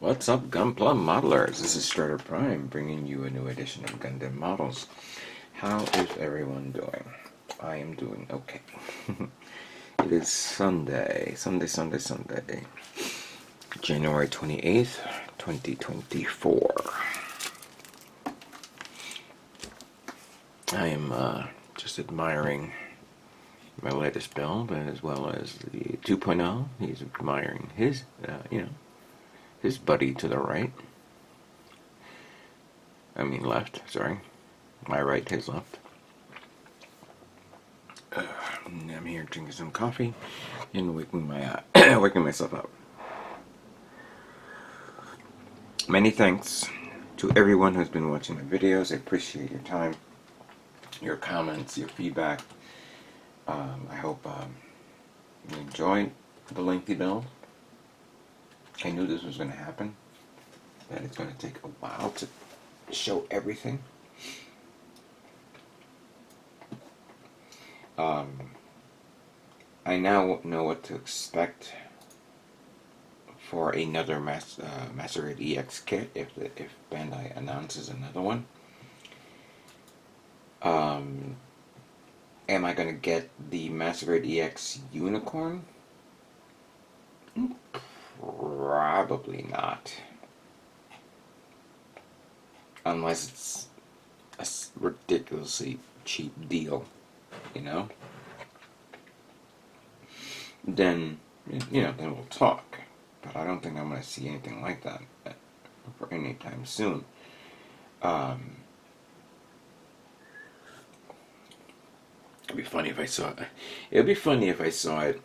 What's up, Gunplum Modelers? This is Strider Prime bringing you a new edition of Gundam Models. How is everyone doing? I am doing okay. It is Sunday, January 28th, 2024. I am just admiring my latest build as well as the 2.0. He's admiring his, his buddy to the right. I mean left, sorry. My right, his left. I'm here drinking some coffee and waking myself up. Many thanks to everyone who's been watching my videos. I appreciate your time, your comments, your feedback. I hope you enjoyed the lengthy build. I knew this was going to happen, that it's going to take a while to show everything. I now know what to expect for another Master EX kit if Bandai announces another one. Am I going to get the Master EX Unicorn? Probably not. Unless it's a ridiculously cheap deal, you know? Then we'll talk. But I don't think I'm going to see anything like that for any time soon. It'd be funny if I saw it. It'd be funny if I saw it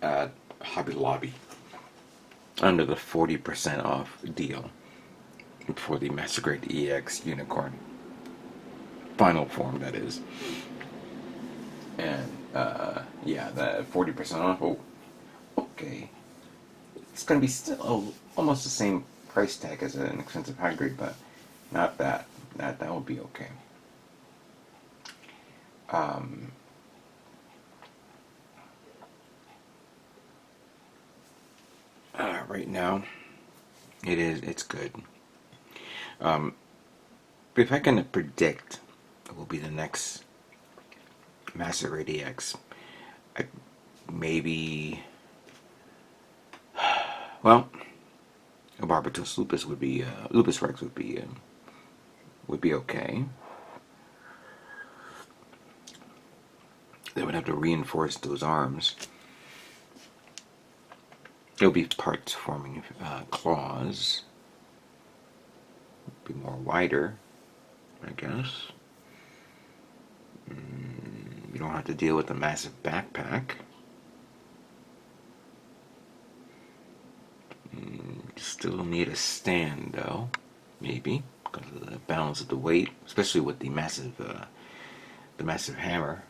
at Hobby Lobby under the 40% off deal for the Master Grade EX Unicorn. Final form, that is. And, yeah, that 40% off. Oh, okay. It's going to be still almost the same price tag as an expensive high grade, but not that. That would be okay. Right now, it's good. But if I can predict what will be the next Master Grade EX, maybe, well, a Barbatos Lupus would be, Lupus Rex would be okay. They would have to reinforce those arms. It'll be parts forming claws. Be more wider, I guess. You don't have to deal with the massive backpack. Still need a stand though, maybe, because of the balance of the weight, especially with the massive hammer.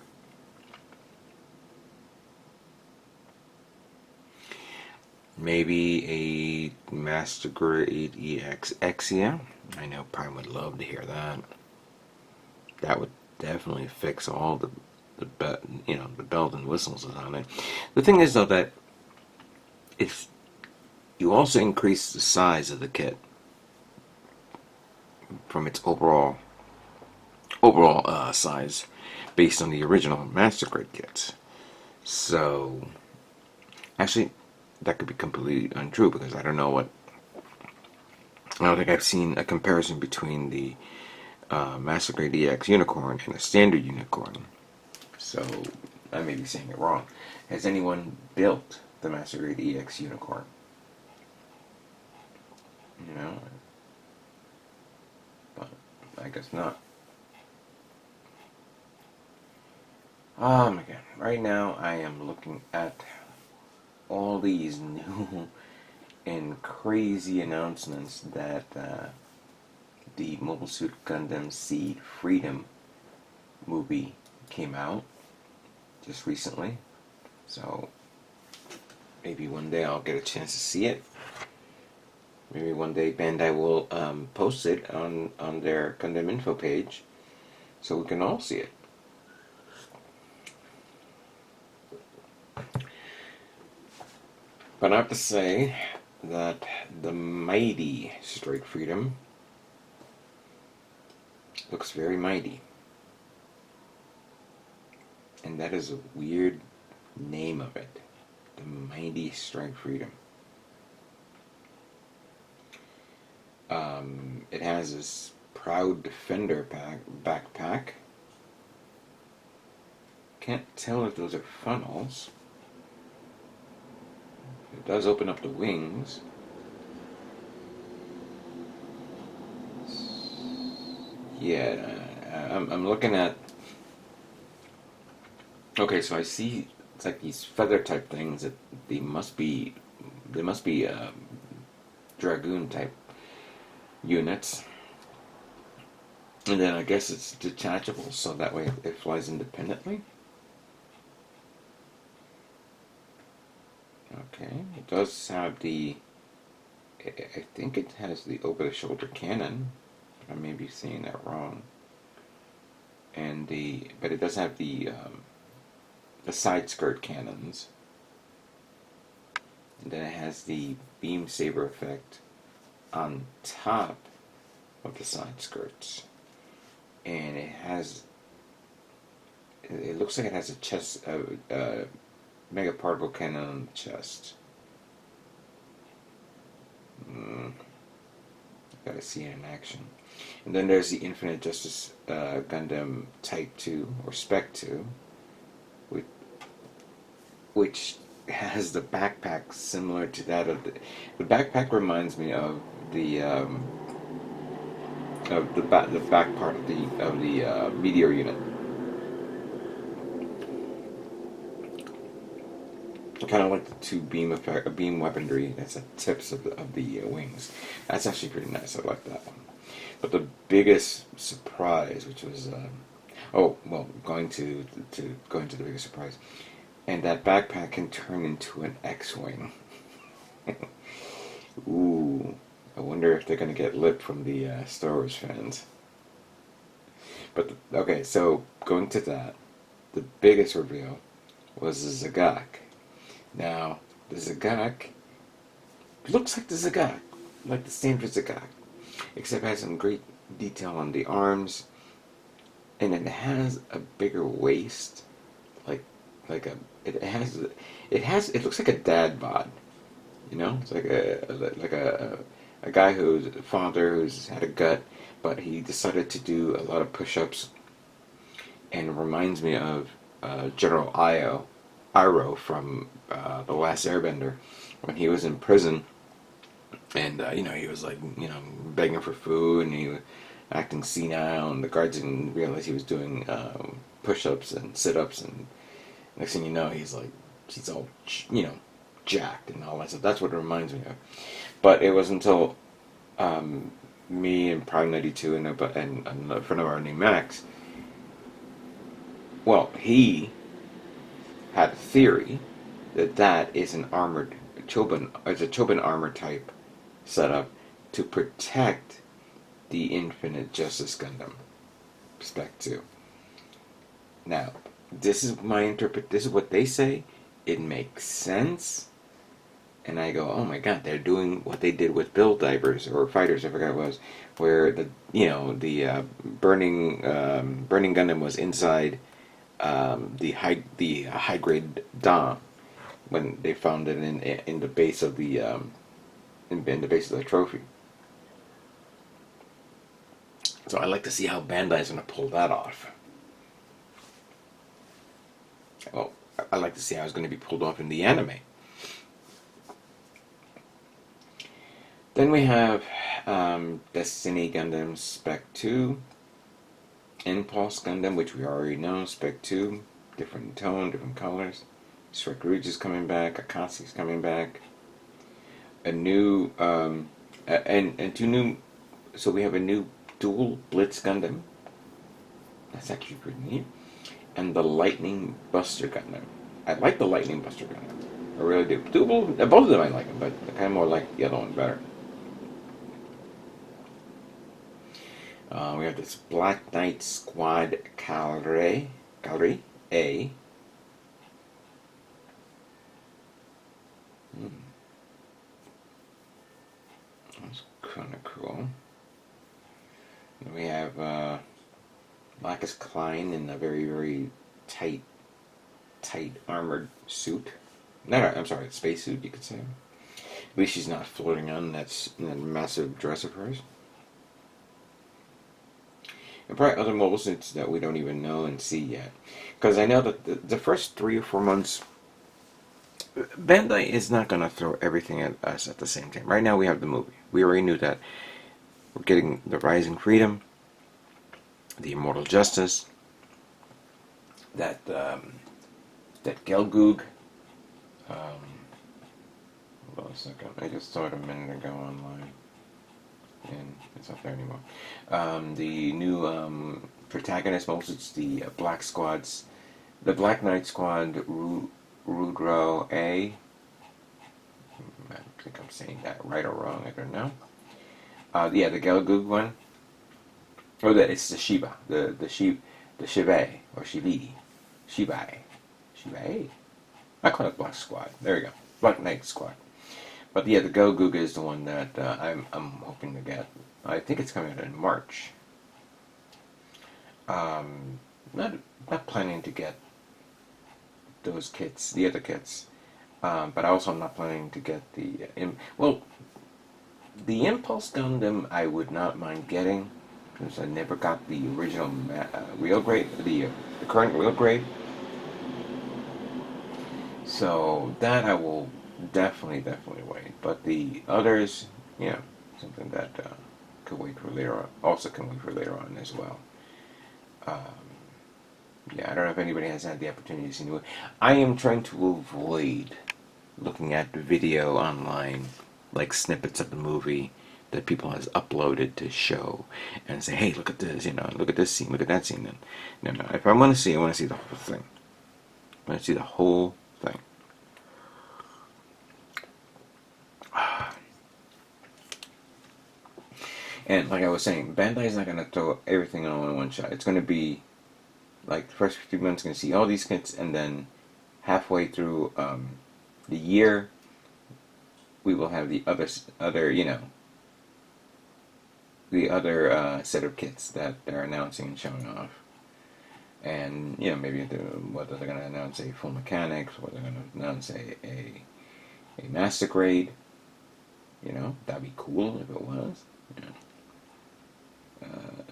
Maybe a Master Grade EX Exia. I know Prime would love to hear that. That would definitely fix all the bells and whistles on it. The thing is though that if you also increase the size of the kit from its overall size based on the original Master Grade kits. So actually that could be completely untrue because I don't think I've seen a comparison between the Master Grade EX Unicorn and a standard Unicorn. So I may be saying it wrong. Has anyone built the Master Grade EX Unicorn? But I guess not. Oh my god. Right now I am looking at all these new and crazy announcements that the Mobile Suit Gundam Seed Freedom movie came out just recently. So maybe one day I'll get a chance to see it. Maybe one day Bandai will post it on their Gundam info page so we can all see it. But I have to say, that the mighty Strike Freedom looks very mighty. And that is a weird name of it. The mighty Strike Freedom. It has this Proud Defender backpack. Can't tell if those are funnels. It does open up the wings. Yeah, I'm looking at. Okay, so I see it's like these feather type things that they must be dragoon type units, and then I guess it's detachable, so that way it flies independently. Okay, it does have the. I think it has the over-the-shoulder cannon. I may be saying that wrong. And but it does have the side skirt cannons. And then it has the beam saber effect on top of the side skirts. And it has. It looks like it has a chest, mega particle cannon on the chest. Gotta see it in action. And then there's the Infinite Justice Gundam Type 2, or Spec 2, which has the backpack similar to that of the backpack reminds me of the back part of the meteor unit. Kind of like the two beam weaponry that's at tips of the wings. That's actually pretty nice. I like that one. But the biggest surprise, which was going to the biggest surprise, and that backpack can turn into an X-wing. Ooh, I wonder if they're gonna get lit from the Star Wars fans. But okay, so going to that, the biggest reveal was the Zagak. Now, the Zagak looks like the Zagak, like the standard Zagak, except it has some great detail on the arms, and it has a bigger waist, it looks like a dad bod, you know, it's like a guy who's a father who's had a gut, but he decided to do a lot of push-ups, and it reminds me of General Iroh from The Last Airbender, when he was in prison, and he was like, begging for food, and he was acting senile, and the guards didn't realize he was doing push-ups and sit-ups, and next thing you know, he's all jacked and all that stuff. That's what it reminds me of. But it was until me and Prime 92 and a friend of ours named Max, well, he had a theory that is an armored Choban armor type setup to protect the Infinite Justice Gundam Spec 2. Now, this is what they say. It makes sense. And I go, oh my god, they're doing what they did with Build Divers or Fighters, I forgot what it was, where the burning Gundam was inside the high grade Dom, when they found it in the base of the trophy. So I like to see how Bandai's going to pull that off. Well, I like to see how it's going to be pulled off in the anime. Then we have Destiny Gundam Spec 2, Impulse Gundam, which we already know, Spec 2, different tone, different colors. Strike Rouge is coming back, Akasi's coming back. A new, and two new, so we have a new dual Blitz Gundam. That's actually pretty neat. And the Lightning Buster Gundam. I like the Lightning Buster Gundam. I really do. Both of them I like them, but I kind of more like the other one better. We have this Black Knight Squad Cavalry A. kind of cool. We have Marcus Klein in a very, very tight armored suit. No, I'm sorry, spacesuit, you could say. At least she's not floating on that massive dress of hers. And probably other mobile suits that we don't even know and see yet. Because I know that the first 3 or 4 months, Bandai is not going to throw everything at us at the same time. Right now we have the movie. We already knew that. We're getting the Rising Freedom, the Immortal Justice, that Gelgoog. Hold on a second. I just saw it a minute ago online, and it's not there anymore. The new protagonist, most it's the Black Squads, the Black Knight Squad, Rudro A. I think I'm saying that right or wrong. I don't know. Yeah, the Gelgoog one. Oh, that it's the Shiba, the Shibai or Shibi, Shibai. I call it Black Squad. There we go, Black Knight Squad. But yeah, the Gelgoog is the one that I'm hoping to get. I think it's coming out in March. Not planning to get those kits, the other kits, but also I'm not planning to get the the Impulse Gundam. I would not mind getting, because I never got the original real grade, the current real grade. So that I will definitely wait. But the others, yeah, something that could wait for later on. Also can wait for later on as well. Yeah, I don't know if anybody has had the opportunity to see it. I am trying to avoid looking at the video online, like snippets of the movie that people has uploaded to show and say, hey, look at this, look at this scene, look at that scene. No. If I want to see, I want to see the whole thing. I want to see the whole thing. And like I was saying, Bandai's not going to throw everything on in one shot. It's going to be like the first few months, going to see all these kits, and then halfway through the year, we will have the other set of kits that they're announcing and showing off. And maybe whether they're going to announce a full mechanics, whether they're going to announce a master grade. That'd be cool if it was.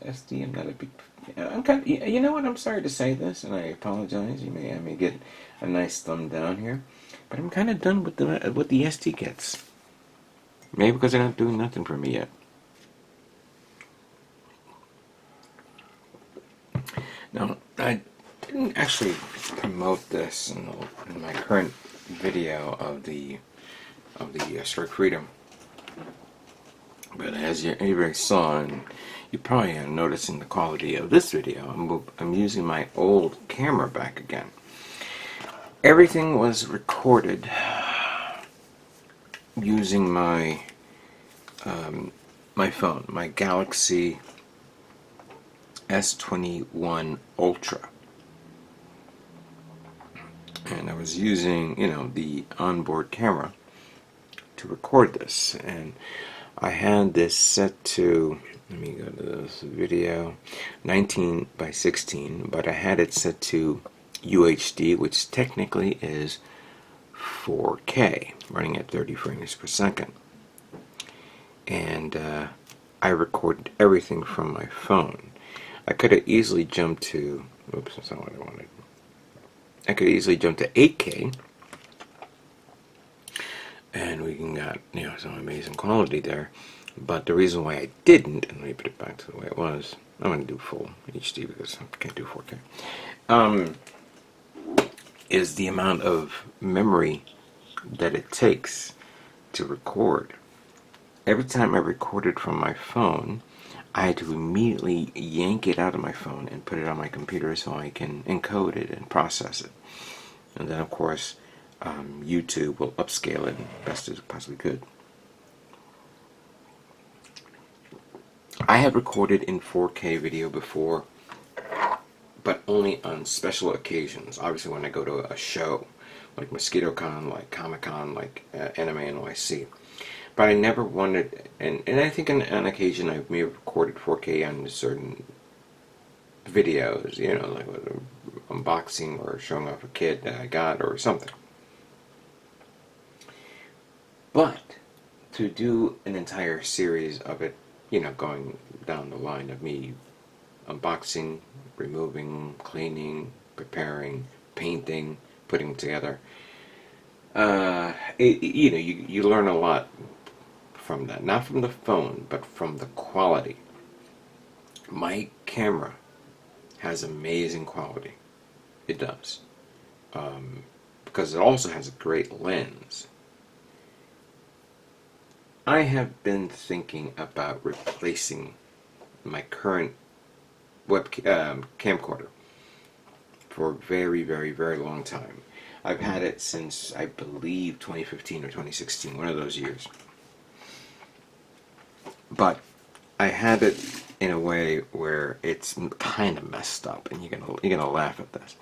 SD, I'm not a big. I'm kind of. You know what? I'm sorry to say this, and I apologize. I may get a nice thumb down here, but I'm kind of done with the SD kits. Maybe because they're not doing nothing for me yet. Now, I didn't actually promote this in my current video of the Strike Freedom, but as you already saw, and you probably are noticing the quality of this video, I'm using my old camera back again. Everything was recorded using my phone, my Galaxy S21 Ultra, and I was using the onboard camera to record this, and I had this set to, let me go to this video, 19 by 16, but I had it set to UHD, which technically is 4K, running at 30 frames per second. And I recorded everything from my phone. I could have easily jumped to, oops, that's not what I wanted. I could easily jump to 8K, and we can get some amazing quality there. But the reason why I didn't, and let me put it back to the way it was, I'm going to do full HD because I can't do 4K, is the amount of memory that it takes to record. Every time I recorded from my phone, I had to immediately yank it out of my phone and put it on my computer so I can encode it and process it. And then, of course, YouTube will upscale it as best as it possibly could. I have recorded in 4K video before, but only on special occasions. Obviously, when I go to a show, like Mosquitocon, like Comic-Con, like Anime NYC. But I never wanted, and I think on occasion I may have recorded 4K on certain videos, you know, like with an unboxing or showing off a kit that I got or something. But to do an entire series of it, you know, going down the line of me unboxing, removing, cleaning, preparing, painting, putting together, you know, you learn a lot from that. Not from the phone, but from the quality. My camera has amazing quality. It does. Because it also has a great lens. I have been thinking about replacing my current camcorder for a very, very, very long time. I've had it since, I believe, 2015 or 2016, one of those years. But I had it in a way where it's kind of messed up, and you're gonna laugh at this.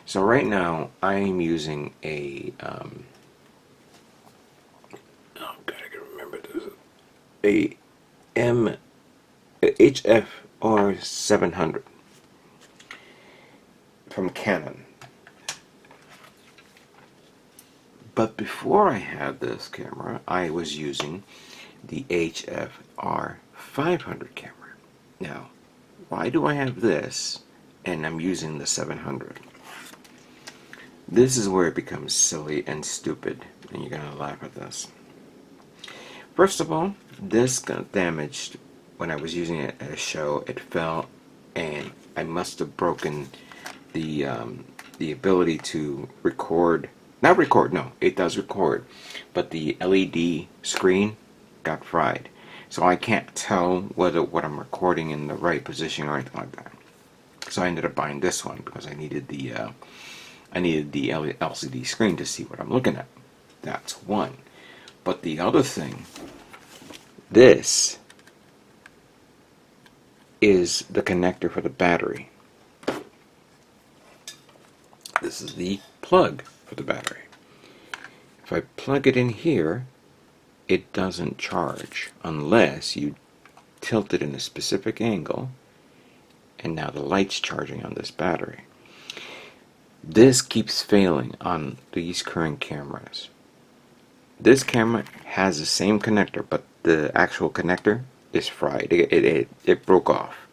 So right now I'm using a oh god, I can remember this. A HFR 700 from Canon. But before I had this camera, I was using the HFR 500 camera. Now, why do I have this and I'm using the 700? This is where it becomes silly and stupid, and you're gonna laugh at this. First of all, this got damaged when I was using it at a show. It fell, and I must have broken the ability to record. Not record, no, it does record, but the LED screen got fried, so I can't tell whether what I'm recording in the right position or anything like that. So I ended up buying this one because I needed the LCD screen to see what I'm looking at. That's one. But the other thing, this is the connector for the battery. This is the plug for the battery. If I plug it in here, it doesn't charge unless you tilt it in a specific angle, and now the light's charging on this battery. This keeps failing on these current cameras. This camera has the same connector, but the actual connector is fried. It broke off.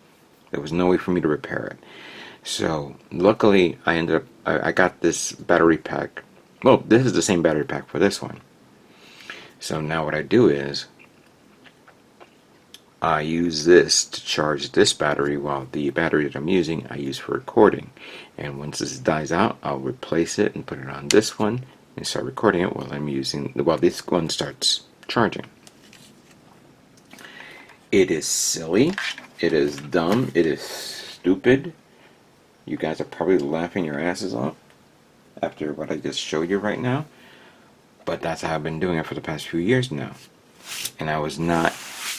There was no way for me to repair it. So luckily I got this battery pack. Well, this is the same battery pack for this one. So now what I do is I use this to charge this battery, while the battery that I'm using I use for recording. And once this dies out, I'll replace it and put it on this one and start recording it while this one starts charging. It is silly, it is dumb, it is stupid. You guys are probably laughing your asses off after what I just showed you right now. But that's how I've been doing it for the past few years now. And I was not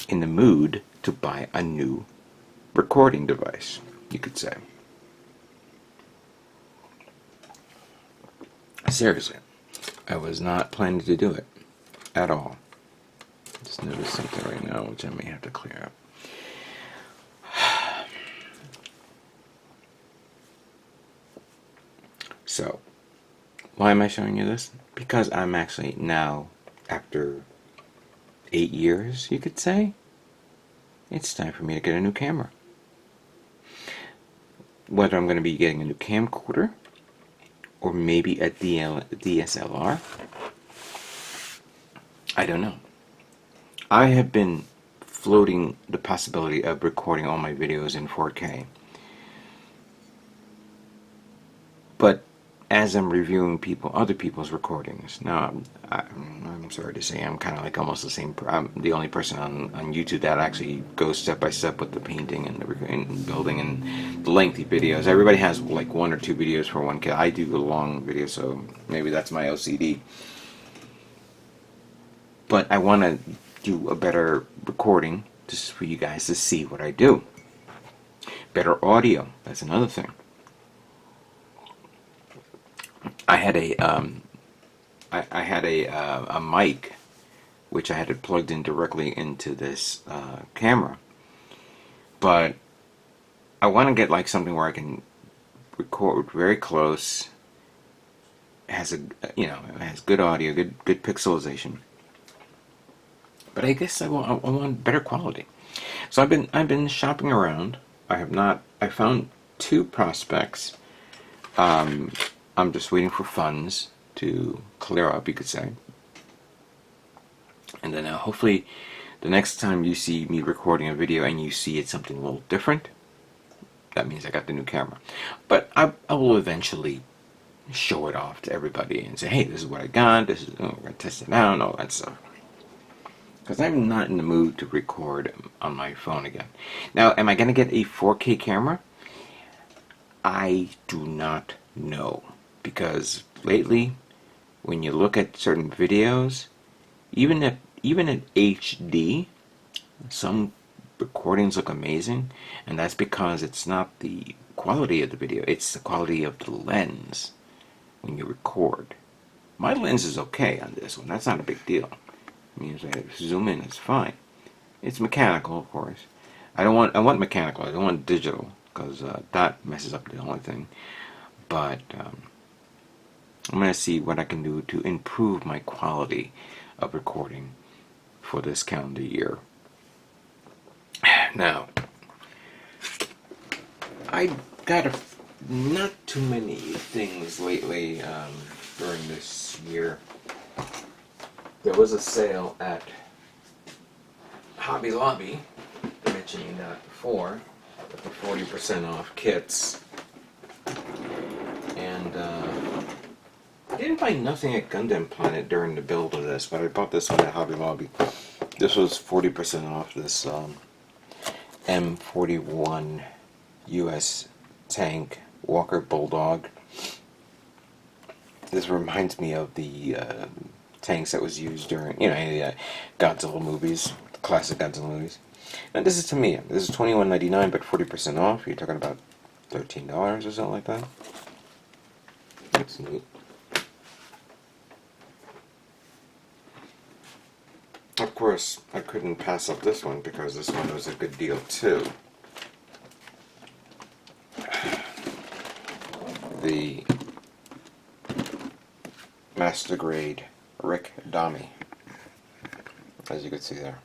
in the mood to buy a new recording device, you could say. Seriously, I was not planning to do it at all. Just noticed something right now which I may have to clear up. So, why am I showing you this? Because I'm actually now, after 8 years, you could say, it's time for me to get a new camera. Whether I'm going to be getting a new camcorder, or maybe a DSLR, I don't know. I have been floating the possibility of recording all my videos in 4K. But as I'm reviewing other people's recordings, now I'm sorry to say I'm kind of like almost the same. I'm the only person on YouTube that actually goes step by step with the painting and the building and the lengthy videos. Everybody has like 1 or 2 videos for one kid. I do a long video, so maybe that's my OCD. But I want to do a better recording just for you guys to see what I do. Better audio, that's another thing. I had a mic which I had it plugged in directly into this camera. But I want to get like something where I can record very close, has a it has good audio, good pixelization. But I guess I want better quality. So I've been shopping around. I found two prospects. I'm just waiting for funds to clear up, you could say. And then hopefully the next time you see me recording a video and you see it's something a little different, that means I got the new camera. But I will eventually show it off to everybody and say, hey, this is what I got, this is, we're going to test it out and all that stuff. Because I'm not in the mood to record on my phone again. Now, am I going to get a 4K camera? I do not know. Because lately, when you look at certain videos, even at HD, some recordings look amazing, and that's because it's not the quality of the video, it's the quality of the lens when you record. My lens is okay on this one, that's not a big deal. I mean, if I zoom in, it's fine. It's mechanical, of course. I want mechanical, I don't want digital, because that messes up the only thing. But I'm going to see what I can do to improve my quality of recording for this calendar year. Now, I got not too many things lately during this year. There was a sale at Hobby Lobby, mentioning that before, with the 40% off kits. And I didn't buy nothing at Gundam Planet during the build of this, but I bought this one at Hobby Lobby. This was 40% off this M41 US tank Walker Bulldog. This reminds me of the tanks that was used during, any of the Godzilla movies, the classic Godzilla movies. And this is Tamiya. This is $21.99, but 40% off. You're talking about $13 or something like that. That's neat. Of course, I couldn't pass up this one because this one was a good deal too. The Master Grade Rick Dami, as you can see there.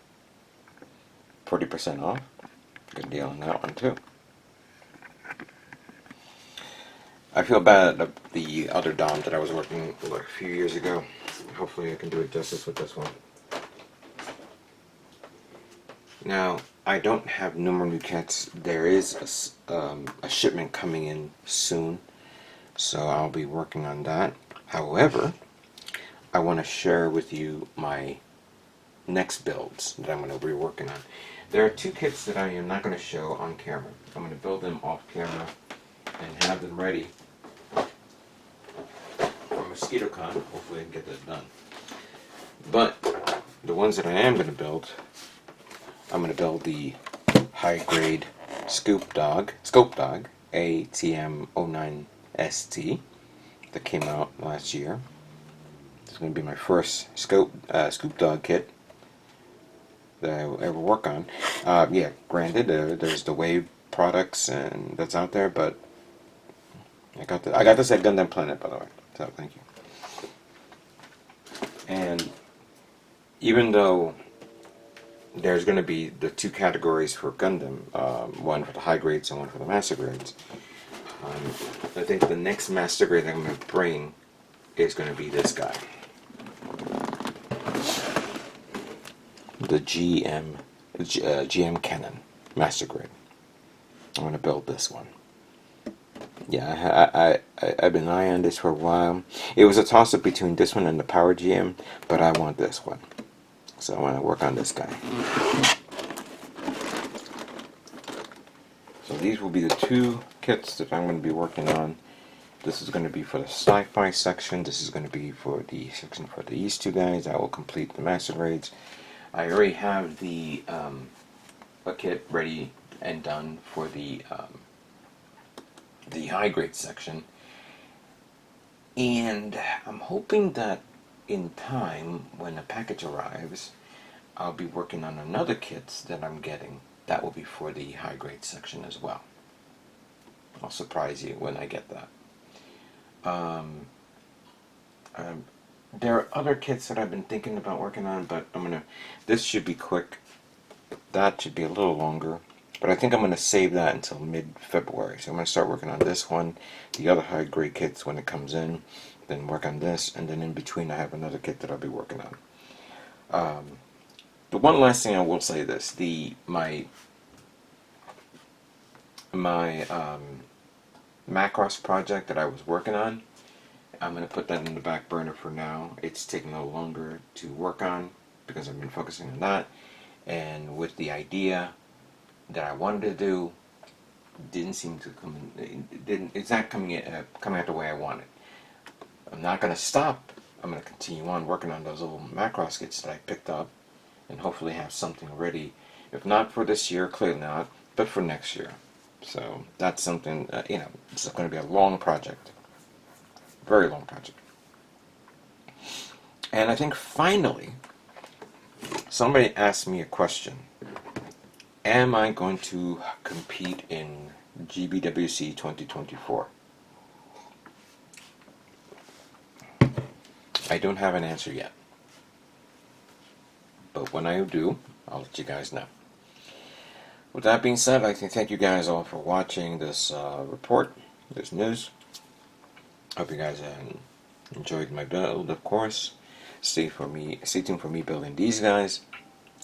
40% off. Good deal on that one too. I feel bad at the other Dom that I was working with a few years ago. Hopefully I can do it justice with this one. Now, I don't have no more new kits. There is a shipment coming in soon, so I'll be working on that. However, I want to share with you my next builds that I'm going to be working on. There are two kits that I am not going to show on camera. I'm going to build them off camera and have them ready for Mosquitocon. Hopefully I can get that done. But the ones that I am going to build, I'm going to build the high-grade Scope Dog ATM09ST that came out last year. This is going to be my first Scope Dog kit that I will ever work on. Yeah, granted, there's the Wave products and that's out there, but I got this at Gundam Planet, by the way. So thank you. And even though there's going to be the two categories for Gundam, one for the high grades and one for the master grades. I think the next master grade that I'm going to bring is going to be this guy. The GM Cannon master grade. I'm going to build this one. Yeah, I've been eyeing this for a while. It was a toss-up between this one and the Power GM, but I want this one. So I want to work on this guy. So these will be the two kits that I'm going to be working on. This is going to be for the sci-fi section. This is going to be for the section for these two guys. I will complete the master grades. I already have the a kit ready and done for the high grade section. And I'm hoping that in time, when the package arrives, I'll be working on another kit that I'm getting. That will be for the high grade section as well. I'll surprise you when I get that. Um, um, there are other kits that I've been thinking about working on, but this should be quick. That should be a little longer. But I think I'm gonna save that until mid-February. So I'm gonna start working on this one, the other high grade kits when it comes in, then work on this, and then in between I have another kit that I'll be working on. The one last thing I will say this: my Macross project that I was working on, I'm going to put that in the back burner for now. It's taking a little longer to work on because I've been focusing on that, and with the idea that I wanted to do, didn't seem to come in, it's not coming out the way I wanted. I'm not going to stop. I'm going to continue on working on those little Macross kits that I picked up, and hopefully have something ready, if not for this year, clearly not, but for next year. So that's something, it's going to be a long project. Very long project. And I think finally, somebody asked me a question. Am I going to compete in GBWC 2024? I don't have an answer yet. But when I do, I'll let you guys know. With that being said, I'd like to thank you guys all for watching this report, this news. Hope you guys enjoyed my build, of course. Stay tuned for me building these guys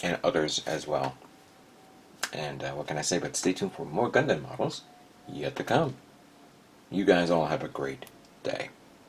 and others as well. And what can I say but stay tuned for more Gundam models yet to come. You guys all have a great day.